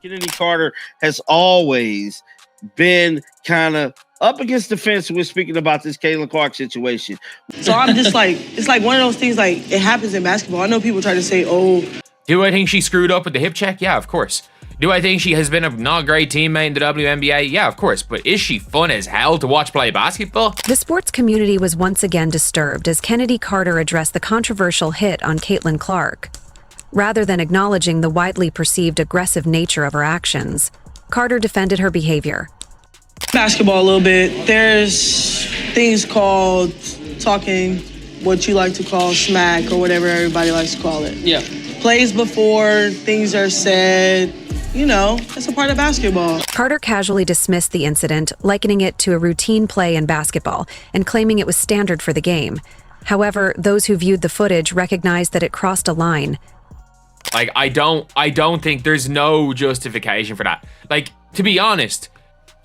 Chennedy Carter has always been kind of up against the fence with speaking about this Caitlin Clark situation. So I'm just like, it's like one of those things, like, it happens in basketball. I know people try to say, oh. Do I think she screwed up with the hip check? Yeah, of course. Do I think she has been a not great teammate in the WNBA? Yeah, of course. But is she fun as hell to watch play basketball? The sports community was once again disturbed as Chennedy Carter addressed the controversial hit on Caitlin Clark. Rather than acknowledging the widely perceived aggressive nature of her actions, Carter defended her behavior. Basketball a little bit. There's things called talking, what you like to call smack or whatever everybody likes to call it. Yeah. Plays before things are said, you know, it's a part of basketball. Carter casually dismissed the incident, likening it to a routine play in basketball and claiming it was standard for the game. However, those who viewed the footage recognized that it crossed a line. Like, I don't think there's no justification for that. Like, to be honest,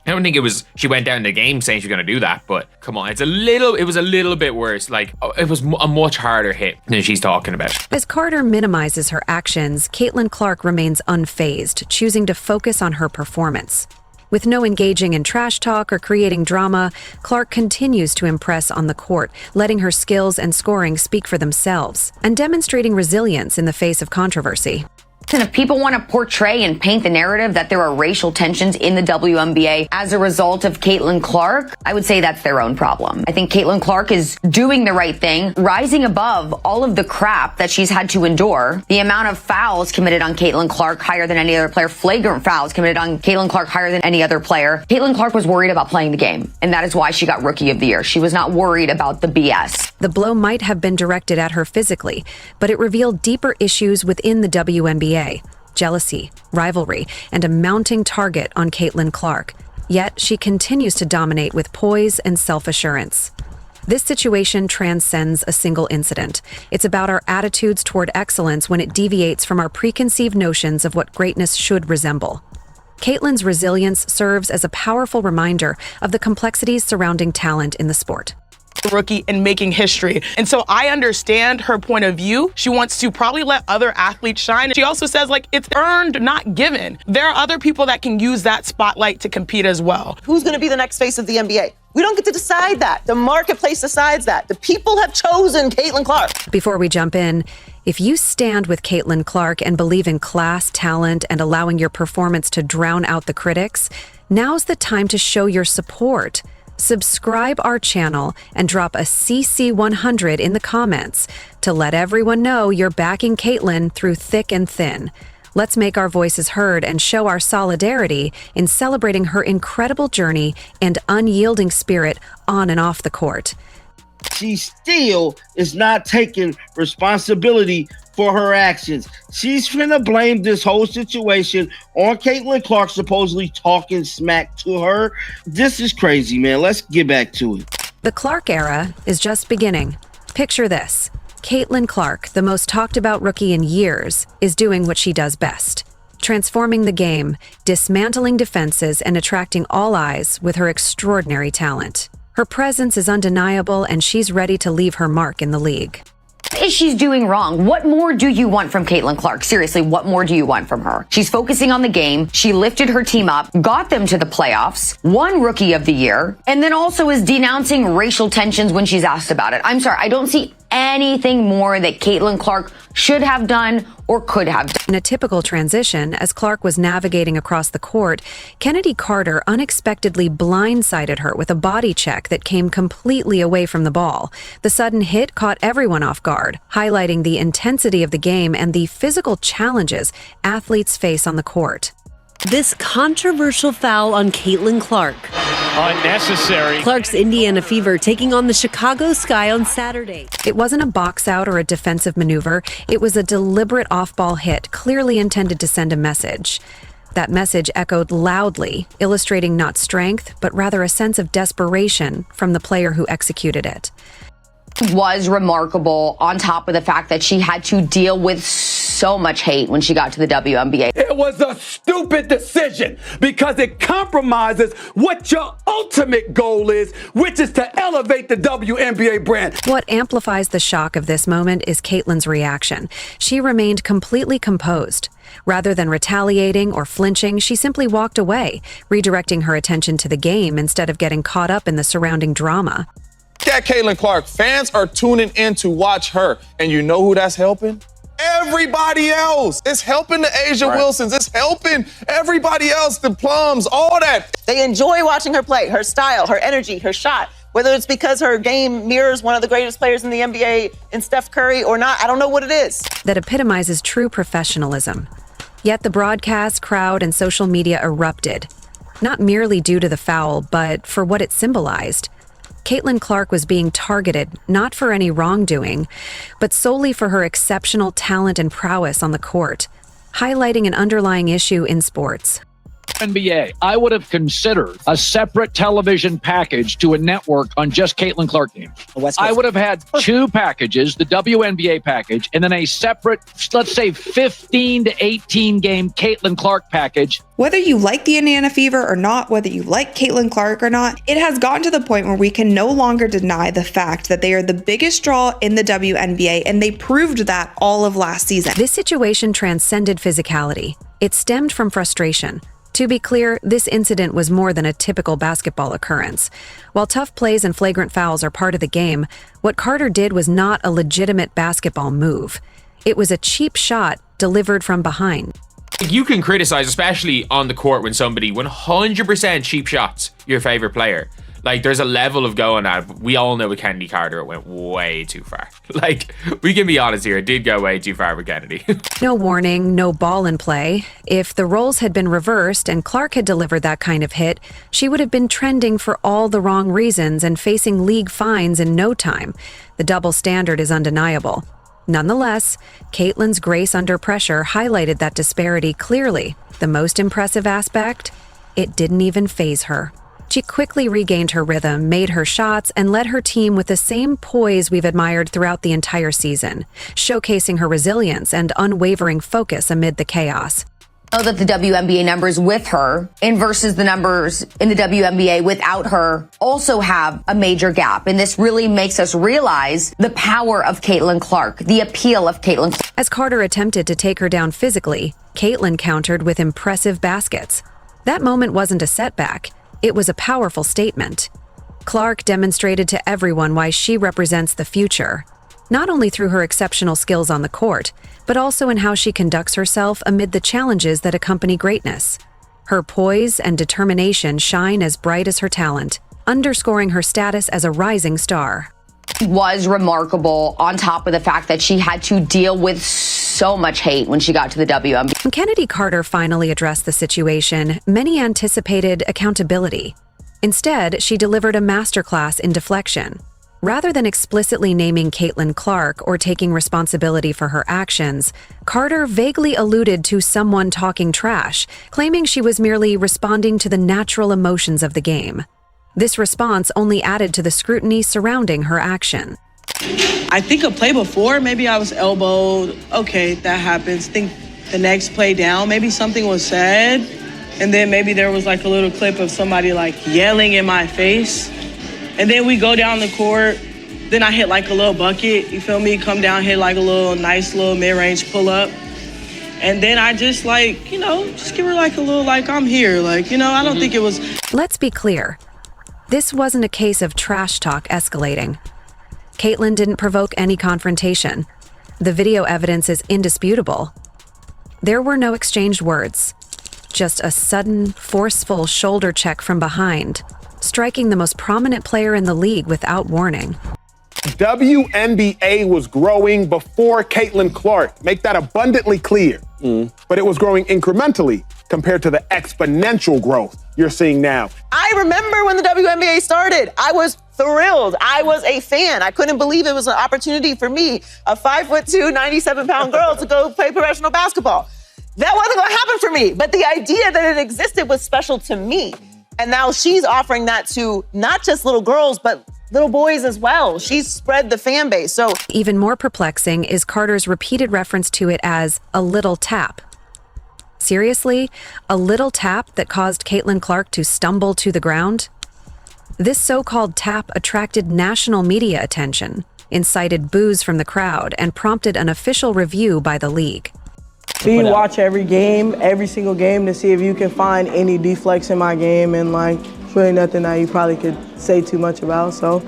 I don't think it was she went down the game saying she was going to do that, but come on, it was a little bit worse. Like, it was a much harder hit than she's talking about. As Carter minimizes her actions, Caitlin Clark remains unfazed, choosing to focus on her performance. With no engaging in trash talk or creating drama, Clark continues to impress on the court, letting her skills and scoring speak for themselves, and demonstrating resilience in the face of controversy. And if people want to portray and paint the narrative that there are racial tensions in the WNBA as a result of Caitlin Clark, I would say that's their own problem. I think Caitlin Clark is doing the right thing, rising above all of the crap that she's had to endure. The amount of fouls committed on Caitlin Clark higher than any other player, flagrant fouls committed on Caitlin Clark higher than any other player. Caitlin Clark was worried about playing the game, and that is why she got Rookie of the Year. She was not worried about the BS. The blow might have been directed at her physically, but it revealed deeper issues within the WNBA. Jealousy, rivalry, and a mounting target on Caitlin Clark. Yet she continues to dominate with poise and self-assurance. This situation transcends a single incident. It's about our attitudes toward excellence when it deviates from our preconceived notions of what greatness should resemble. Caitlin's resilience serves as a powerful reminder of the complexities surrounding talent in the sport. Rookie and making history. And so I understand her point of view. She wants to probably let other athletes shine. She also says, like, it's earned, not given. There are other people that can use that spotlight to compete as well. Who's going to be the next face of the NBA? We don't get to decide that. The marketplace decides that. The people have chosen Caitlin Clark. Before we jump in, if you stand with Caitlin Clark and believe in class, talent, and allowing your performance to drown out the critics, now's the time to show your support. Subscribe our channel and drop a CC100 in the comments to let everyone know you're backing Caitlin through thick and thin. Let's make our voices heard and show our solidarity in celebrating her incredible journey and unyielding spirit on and off the court. She still is not taking responsibility for her actions. She's finna blame this whole situation on Caitlin Clark supposedly talking smack to her. This is crazy, man. Let's get back to it. The Clark era is just beginning. Picture this. Caitlin Clark, the most talked about rookie in years, is doing what she does best. Transforming the game, dismantling defenses, and attracting all eyes with her extraordinary talent. Her presence is undeniable, and she's ready to leave her mark in the league. What is she doing wrong? What more do you want from Caitlin Clark? Seriously, what more do you want from her? She's focusing on the game. She lifted her team up, got them to the playoffs, won Rookie of the Year, and then also is denouncing racial tensions when she's asked about it. I'm sorry, I don't see anything more that Caitlin Clark should have done or could have done. In a typical transition, as Clark was navigating across the court, Chennedy Carter unexpectedly blindsided her with a body check that came completely away from the ball. The sudden hit caught everyone off guard, highlighting the intensity of the game and the physical challenges athletes face on the court. This controversial foul on Caitlin Clark. Unnecessary. Clark's Indiana Fever taking on the Chicago Sky on Saturday. It wasn't a box out or a defensive maneuver. It was a deliberate off-ball hit, clearly intended to send a message. That message echoed loudly, illustrating not strength, but rather a sense of desperation from the player who executed it. Was remarkable on top of the fact that she had to deal with so much hate when she got to the WNBA. It was a stupid decision because it compromises what your ultimate goal is, which is to elevate the WNBA brand. What amplifies the shock of this moment is Caitlin's reaction. She remained completely composed. Rather than retaliating or flinching, she simply walked away, redirecting her attention to the game instead of getting caught up in the surrounding drama. Look at Caitlin Clark. Fans are tuning in to watch her. And you know who that's helping? Everybody else. It's helping the Asia Wilsons. It's helping everybody else, the Plums, all that. They enjoy watching her play, her style, her energy, her shot. Whether it's because her game mirrors one of the greatest players in the NBA in Steph Curry or not, I don't know what it is. That epitomizes true professionalism. Yet the broadcast, crowd, and social media erupted. Not merely due to the foul, but for what it symbolized. Caitlin Clark was being targeted not for any wrongdoing, but solely for her exceptional talent and prowess on the court, highlighting an underlying issue in sports. NBA, I would have considered a separate television package to a network on just Caitlin Clark games. I would have had two packages, the WNBA package, and then a separate, let's say 15 to 18 game Caitlin Clark package. Whether you like the Indiana Fever or not, whether you like Caitlin Clark or not, it has gotten to the point where we can no longer deny the fact that they are the biggest draw in the WNBA, and they proved that all of last season. This situation transcended physicality. It stemmed from frustration. To be clear, this incident was more than a typical basketball occurrence. While tough plays and flagrant fouls are part of the game, what Carter did was not a legitimate basketball move. It was a cheap shot delivered from behind. You can criticize, especially on the court, when somebody 100% cheap shots your favorite player. Like, there's a level of going at it, but we all know with Kennedy Carter, it went way too far. Like, we can be honest here, it did go way too far with Kennedy. No warning, no ball in play. If the roles had been reversed and Clark had delivered that kind of hit, she would have been trending for all the wrong reasons and facing league fines in no time. The double standard is undeniable. Nonetheless, Caitlin's grace under pressure highlighted that disparity clearly. The most impressive aspect? It didn't even faze her. She quickly regained her rhythm, made her shots, and led her team with the same poise we've admired throughout the entire season, showcasing her resilience and unwavering focus amid the chaos. I know that the WNBA numbers with her and versus the numbers in the WNBA without her also have a major gap. And this really makes us realize the power of Caitlin Clark, the appeal of Caitlin Clark. As Carter attempted to take her down physically, Caitlin countered with impressive baskets. That moment wasn't a setback. It was a powerful statement. Clark demonstrated to everyone why she represents the future, not only through her exceptional skills on the court, but also in how she conducts herself amid the challenges that accompany greatness. Her poise and determination shine as bright as her talent, underscoring her status as a rising star. Was remarkable, on top of the fact that she had to deal with so much hate when she got to the WNBA. When Kennedy Carter finally addressed the situation, many anticipated accountability. Instead, she delivered a masterclass in deflection. Rather than explicitly naming Caitlin Clark or taking responsibility for her actions, Carter vaguely alluded to someone talking trash, claiming she was merely responding to the natural emotions of the game. This response only added to the scrutiny surrounding her action. I think a play before, maybe I was elbowed. Okay, that happens. Think the next play down, maybe something was said. And then maybe there was like a little clip of somebody like yelling in my face. And then we go down the court. Then I hit like a little bucket, you feel me? Come down, hit like a little nice little mid-range pull-up. And then I just like, just give her like a little like, I'm here. Like, I don't think it was. Let's be clear. This wasn't a case of trash talk escalating. Caitlin didn't provoke any confrontation. The video evidence is indisputable. There were no exchanged words, just a sudden, forceful shoulder check from behind, striking the most prominent player in the league without warning. WNBA was growing before Caitlin Clark. Make that abundantly clear. But it was growing incrementally compared to the exponential growth you're seeing now. I remember when the WNBA started. I was thrilled. I was a fan. I couldn't believe it was an opportunity for me, a 5'2", 97-pound girl, to go play professional basketball. That wasn't going to happen for me, but the idea that it existed was special to me. And now she's offering that to not just little girls, but little boys as well. She's spread the fan base. So even more perplexing is Carter's repeated reference to it as a little tap. Seriously? A little tap that caused Caitlin Clark to stumble to the ground? This so-called tap attracted national media attention, incited boos from the crowd, and prompted an official review by the league. You watch every game, every single game, to see if you can find any deflects in my game, and like, it's really nothing that you probably could say too much about. So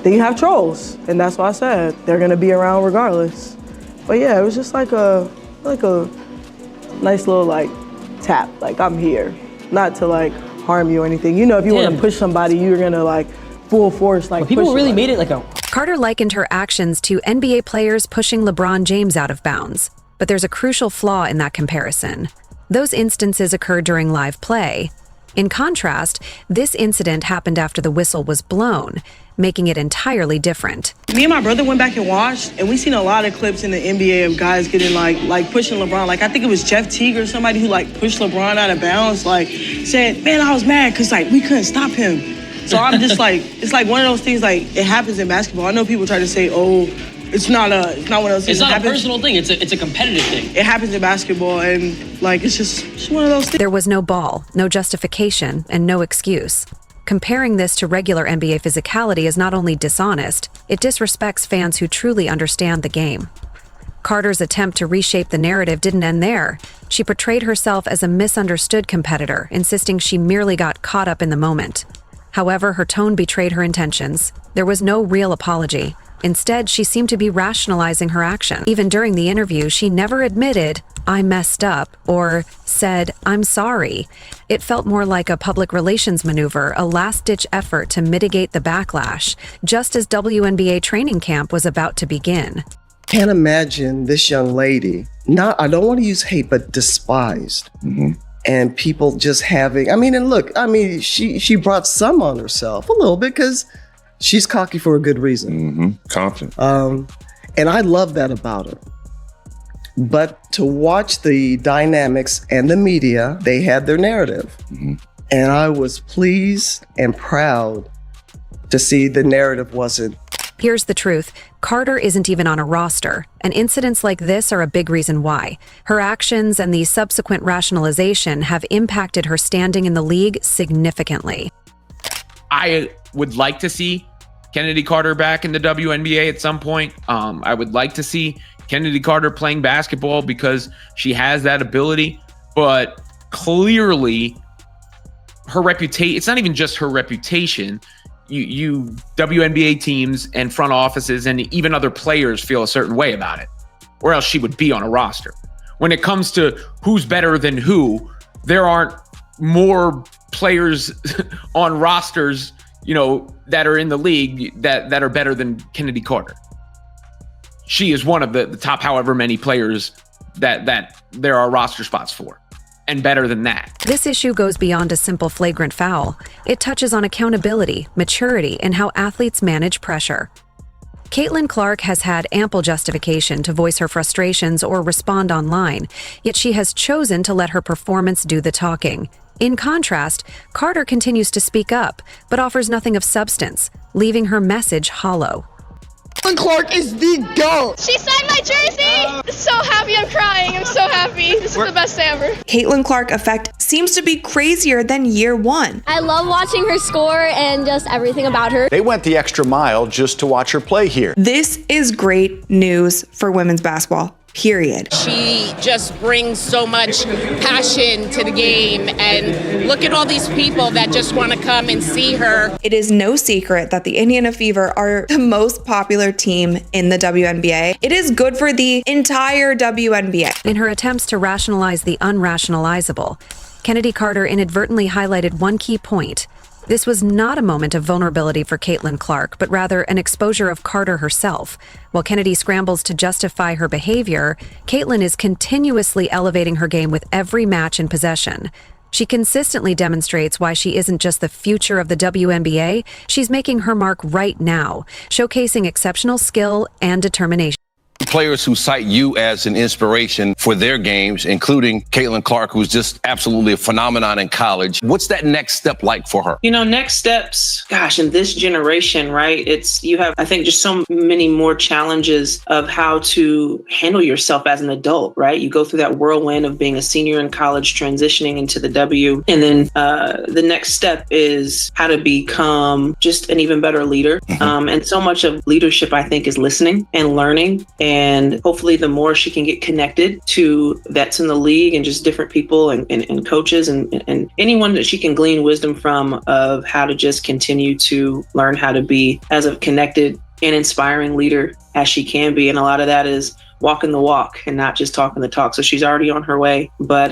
then you have trolls, and that's why I said they're gonna be around regardless. But yeah, it was just like a nice little like tap, like I'm here, not to like harm you or anything. You know, if you want to push somebody, you're gonna like full force like. But people really made it like a. Carter likened her actions to NBA players pushing LeBron James out of bounds. But there's a crucial flaw in that comparison. Those instances occurred during live play. In contrast, this incident happened after the whistle was blown, making it entirely different. Me and my brother went back and watched, and we seen a lot of clips in the NBA of guys getting like pushing LeBron. Like I think it was Jeff Teague or somebody who like pushed LeBron out of bounds, like said, man, I was mad because like we couldn't stop him. So I'm just like, it's like one of those things, like it happens in basketball. I know people try to say, oh, it's not one of those things. It's not a personal thing, it's a competitive thing. It happens in basketball, and like it's just one of those things. There was no ball, no justification, and no excuse. Comparing this to regular NBA physicality is not only dishonest, it disrespects fans who truly understand the game. Carter's attempt to reshape the narrative didn't end there. She portrayed herself as a misunderstood competitor, insisting she merely got caught up in the moment. However, her tone betrayed her intentions. There was no real apology. Instead, she seemed to be rationalizing her action. Even during the interview, she never admitted, "I messed up," or said, "I'm sorry." It felt more like a public relations maneuver, a last-ditch effort to mitigate the backlash, just as WNBA training camp was about to begin. Can't imagine this young lady, I don't want to use hate, but despised. And people just having, she brought some on herself a little bit because she's cocky for a good reason. Confident. And I love that about her. But to watch the dynamics and the media, they had their narrative. And I was pleased and proud to see the narrative wasn't. Here's the truth. Carter isn't even on a roster, and incidents like this are a big reason why. Her actions and the subsequent rationalization have impacted her standing in the league significantly. I would like to see Chennedy Carter back in the WNBA at some point. I would like to see Chennedy Carter playing basketball because she has that ability, but clearly her reputation, it's not even just her reputation. You WNBA teams and front offices and even other players feel a certain way about it, or else she would be on a roster. When it comes to who's better than who, there aren't more players on rosters, that are in the league that are better than Chennedy Carter. She is one of the top however many players that there are roster spots for. And better than that. This issue goes beyond a simple flagrant foul. It touches on accountability, maturity, and how athletes manage pressure. Caitlin Clark has had ample justification to voice her frustrations or respond online, yet she has chosen to let her performance do the talking. In contrast, Carter continues to speak up, but offers nothing of substance, leaving her message hollow. Caitlin Clark is the GOAT. She signed my jersey. So happy, I'm crying. I'm so happy. This is the best day ever. Caitlin Clark effect seems to be crazier than year one. I love watching her score and just everything about her. They went the extra mile just to watch her play here. This is great news for women's basketball. Period. She just brings so much passion to the game, and look at all these people that just want to come and see her. It is no secret that the Indiana Fever are the most popular team in the WNBA. It is good for the entire WNBA. In her attempts to rationalize the unrationalizable, Chennedy Carter inadvertently highlighted one key point. This was not a moment of vulnerability for Caitlin Clark, but rather an exposure of Carter herself. While Chennedy scrambles to justify her behavior, Caitlin is continuously elevating her game with every match in possession. She consistently demonstrates why she isn't just the future of the WNBA, she's making her mark right now, showcasing exceptional skill and determination. Players who cite you as an inspiration for their games, including Caitlin Clark, who's just absolutely a phenomenon in college. What's that next step like for her? Next steps, in this generation, right? You have, I think, just so many more challenges of how to handle yourself as an adult, right? You go through that whirlwind of being a senior in college, transitioning into the W. And then the next step is how to become just an even better leader. And so much of leadership, I think, is listening and learning and And hopefully the more she can get connected to vets in the league and just different people and coaches and anyone that she can glean wisdom from of how to just continue to learn how to be as a connected and inspiring leader as she can be. And a lot of that is walking the walk and not just talking the talk. So she's already on her way, but,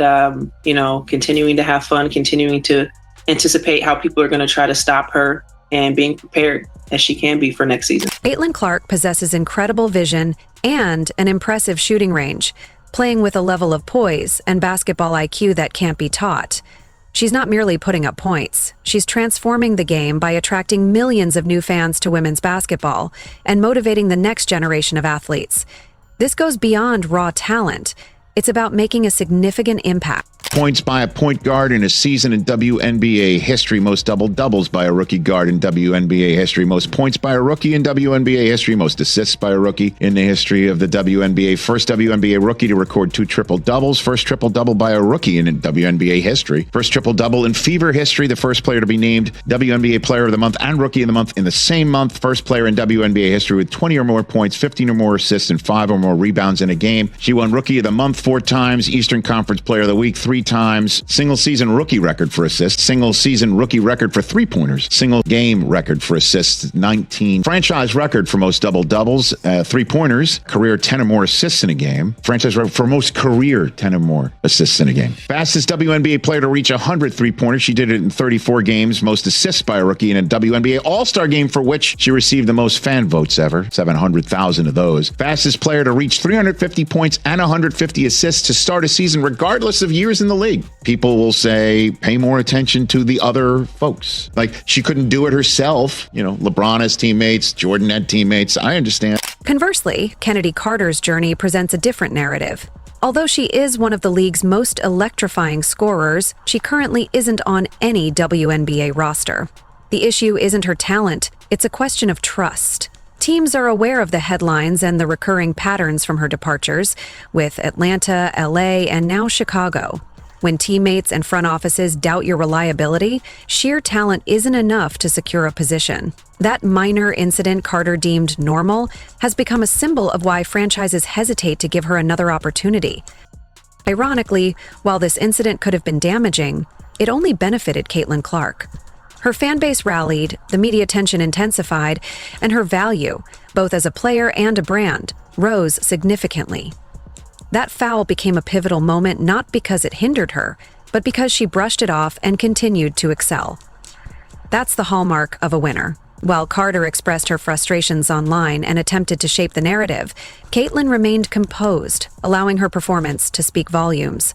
continuing to have fun, continuing to anticipate how people are going to try to stop her and being prepared as she can be for next season. Caitlin Clark possesses incredible vision and an impressive shooting range, playing with a level of poise and basketball IQ that can't be taught. She's not merely putting up points. She's transforming the game by attracting millions of new fans to women's basketball and motivating the next generation of athletes. This goes beyond raw talent. It's about making a significant impact. Points by a point guard in a season in WNBA history. Most double-doubles by a rookie guard in WNBA history. Most points by a rookie in WNBA history. Most assists by a rookie in the history of the WNBA. First WNBA rookie to record 2 triple-doubles. First triple-double by a rookie in WNBA history. First triple-double in Fever history. The first player to be named WNBA Player of the Month and Rookie of the Month in the same month. First player in WNBA history with 20 or more points, 15 or more assists, and 5 or more rebounds in a game. She won Rookie of the Month 4 times. Eastern Conference Player of the Week 3 times. Single season rookie record for assists. Single season rookie record for 3-pointers. Single game record for assists, 19. Franchise record for most double-doubles, 3-pointers. Career 10 or more assists in a game. Franchise record for most career 10 or more assists in a game. Fastest WNBA player to reach 100 3-pointers. She did it in 34 games. Most assists by a rookie in a WNBA All-Star game, for which she received the most fan votes ever. 700,000 of those. Fastest player to reach 350 points and 150 assists to start a season, regardless of years in the league. People will say, pay more attention to the other folks. Like, she couldn't do it herself. LeBron has teammates, Jordan had teammates. I understand. Conversely, Chennedy Carter's journey presents a different narrative. Although she is one of the league's most electrifying scorers, she currently isn't on any WNBA roster. The issue isn't her talent, it's a question of trust. Teams are aware of the headlines and the recurring patterns from her departures, with Atlanta, LA, and now Chicago. When teammates and front offices doubt your reliability, sheer talent isn't enough to secure a position. That minor incident Carter deemed normal has become a symbol of why franchises hesitate to give her another opportunity. Ironically, while this incident could have been damaging, it only benefited Caitlin Clark. Her fan base rallied, the media attention intensified, and her value, both as a player and a brand, rose significantly. That foul became a pivotal moment not because it hindered her, but because she brushed it off and continued to excel. That's the hallmark of a winner. While Carter expressed her frustrations online and attempted to shape the narrative, Caitlin remained composed, allowing her performance to speak volumes.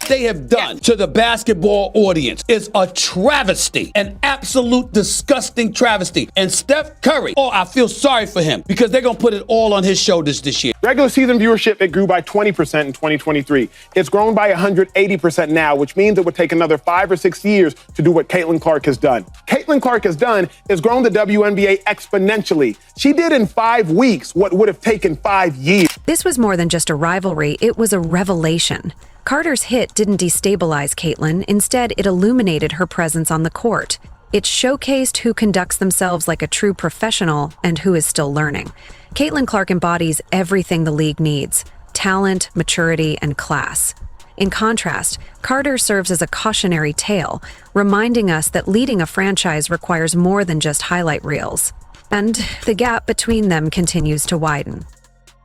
They have done to the basketball audience is a travesty, an absolute disgusting travesty. And Steph Curry, I feel sorry for him because they're going to put it all on his shoulders this year. Regular season viewership, it grew by 20% in 2023. It's grown by 180% now, which means it would take another 5 or 6 years to do what Caitlin Clark has done. Caitlin Clark has done is grown the WNBA exponentially. She did in 5 weeks what would have taken 5 years. This was more than just a rivalry, it was a revelation. Carter's hit didn't destabilize Caitlin, instead it illuminated her presence on the court. It showcased who conducts themselves like a true professional and who is still learning. Caitlin Clark embodies everything the league needs: talent, maturity, and class. In contrast, Carter serves as a cautionary tale, reminding us that leading a franchise requires more than just highlight reels. And the gap between them continues to widen.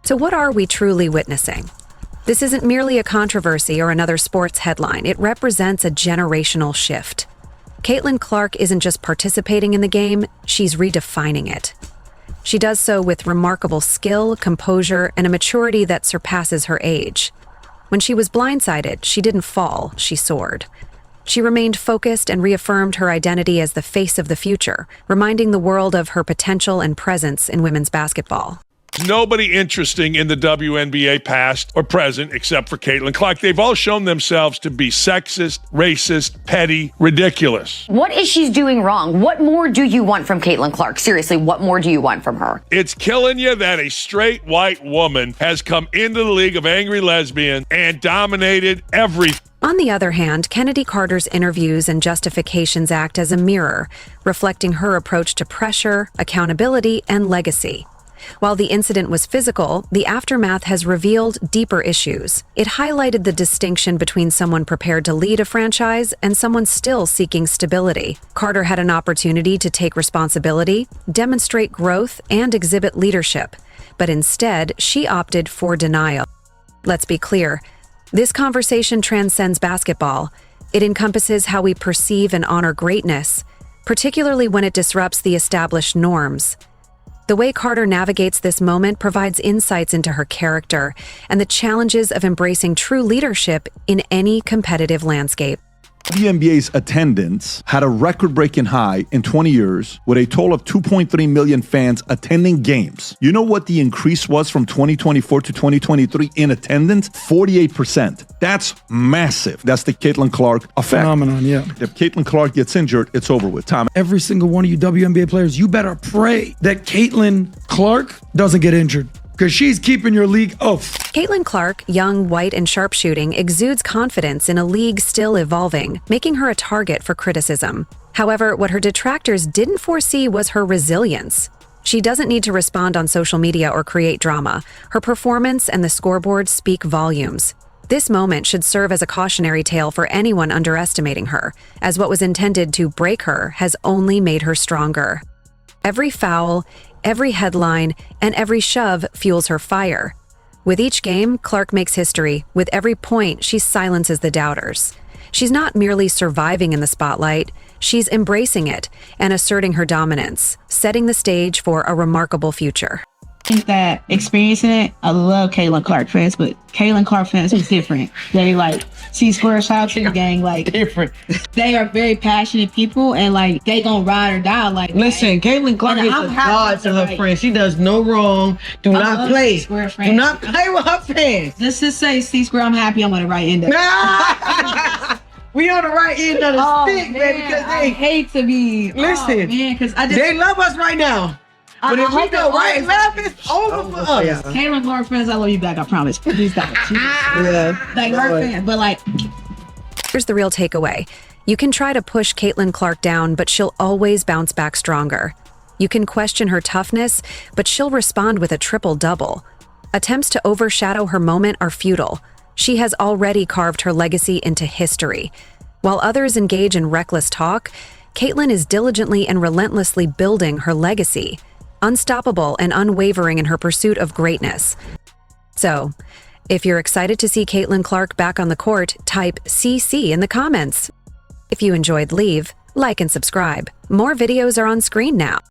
So what are we truly witnessing? This isn't merely a controversy or another sports headline. It represents a generational shift. Caitlin Clark isn't just participating in the game, she's redefining it. She does so with remarkable skill, composure, and a maturity that surpasses her age. When she was blindsided, she didn't fall, she soared. She remained focused and reaffirmed her identity as the face of the future, reminding the world of her potential and presence in women's basketball. Nobody interesting in the WNBA past or present except for Caitlin Clark. They've all shown themselves to be sexist, racist, petty, ridiculous. What is she doing wrong? What more do you want from Caitlin Clark? Seriously, what more do you want from her? It's killing you that a straight white woman has come into the League of Angry Lesbians and dominated everything. On the other hand, Chennedy Carter's interviews and justifications act as a mirror, reflecting her approach to pressure, accountability, and legacy. While the incident was physical, the aftermath has revealed deeper issues. It highlighted the distinction between someone prepared to lead a franchise and someone still seeking stability. Carter had an opportunity to take responsibility, demonstrate growth, and exhibit leadership, but instead, she opted for denial. Let's be clear, this conversation transcends basketball. It encompasses how we perceive and honor greatness, particularly when it disrupts the established norms. The way Carter navigates this moment provides insights into her character and the challenges of embracing true leadership in any competitive landscape. WNBA's attendance had a record-breaking high in 20 years with a total of 2.3 million fans attending games. You know what the increase was from 2024 to 2023 in attendance? 48%. That's massive. That's the Caitlin Clark effect. Phenomenon, yeah. If Caitlin Clark gets injured, it's over with. Tom. Every single one of you WNBA players, you better pray that Caitlin Clark doesn't get injured, because she's keeping your league up. Caitlin Clark, young, white, and sharpshooting, exudes confidence in a league still evolving, making her a target for criticism. However, what her detractors didn't foresee was her resilience. She doesn't need to respond on social media or create drama. Her performance and the scoreboard speak volumes. This moment should serve as a cautionary tale for anyone underestimating her, as what was intended to break her has only made her stronger. Every foul, every headline, and every shove fuels her fire. With each game, Clark makes history. With every point, she silences the doubters. She's not merely surviving in the spotlight, she's embracing it and asserting her dominance, setting the stage for a remarkable future. I think that experiencing it, I love Caitlin Clark fans, but Caitlin Clark fans is different. They see square shout to the gang, different. They are very passionate people, and they gonna ride or die. Listen, Caitlin Clark is a god to her friends. She does no wrong. Do not play. Do not play with her fans. Let's just say, C Square, I'm happy I'm on the right end of it. We on the right end of the stick, baby, because they hate to be. Listen, because they love us right now. But if we go right left, it's over for us. Caitlin Clark fans, I love you back, I promise. Please stop. Her fan, but Here's the real takeaway. You can try to push Caitlin Clark down, but she'll always bounce back stronger. You can question her toughness, but she'll respond with a triple-double. Attempts to overshadow her moment are futile. She has already carved her legacy into history. While others engage in reckless talk, Caitlin is diligently and relentlessly building her legacy, unstoppable and unwavering in her pursuit of greatness. So, if you're excited to see Caitlin Clark back on the court, type CC in the comments. If you enjoyed, leave, like, and subscribe. More videos are on screen now.